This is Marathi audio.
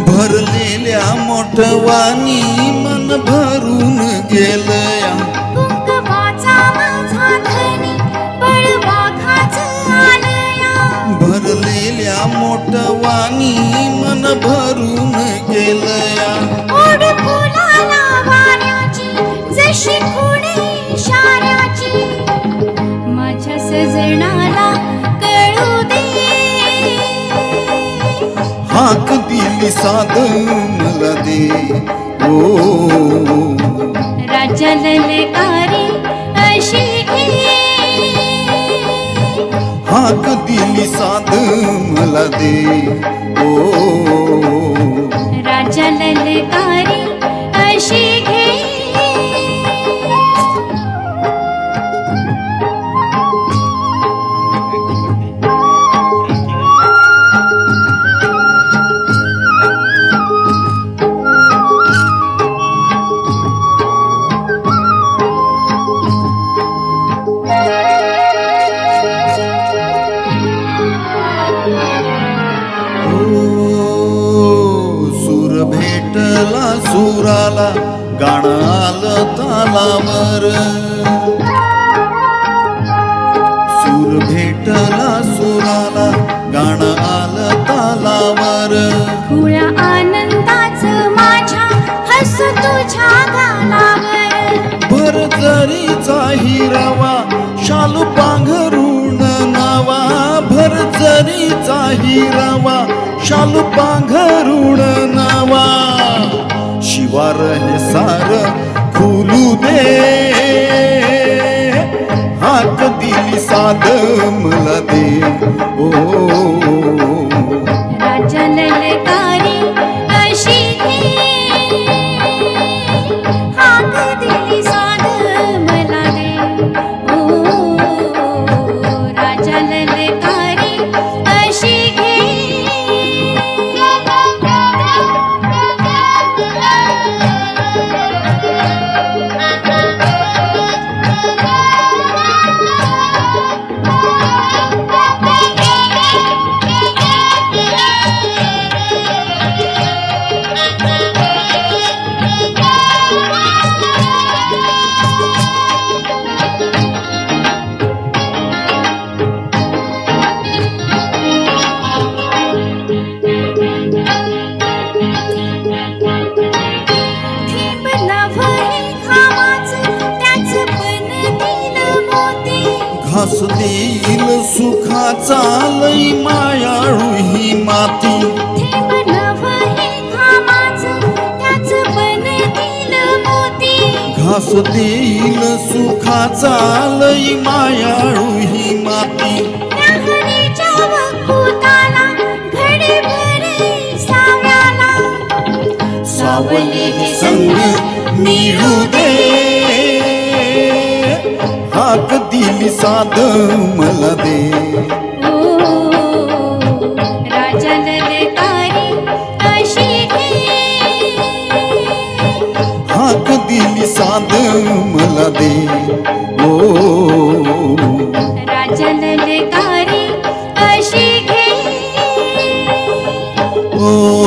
भरलेल्या मोठवानी मन भरून गेलया कुंकवाचा माझा धनी बळवाखाच आलया भरलेल्या मोठवानी मन भरून गेलया ओढ फुलाला वाऱ्याची जशी खुणे इशाऱ्याची माझ्या सजनाला कळू दे हाक दिली साध मला दे ओ राजा ललकारी अशी घे हाक दिली साध मला दे ओ राजा ललकारी अशी घे सूर भेटला सुराला गाणं आलं तालावर सूर भेटला सुराला गाणं आलं तालावर खुळ्या आनंदाचं माझ्या हस तुझ्या गालावर भर जरीचा हिरावा शालू पांघरून नावा भर जरीचा हिरावा शालू पांघरून नावा शिवार हे सार खुलू दे हाक दिली साध मला दे ओ राजा ललकारी अशी घे हाक दिली साध मला दे ओ राजा ललकारी अशी घे घास देईल सुखाचा लई मायाळू ही माती घास देईल सुखाचा लई मायाळू ही माती सावली संग मिळू दे हाक दिली साध मला दे ओ राजा ललकारी अशी घे हाक दिली साध मला दे दे ओ राजा ललकारी अशी घे ओ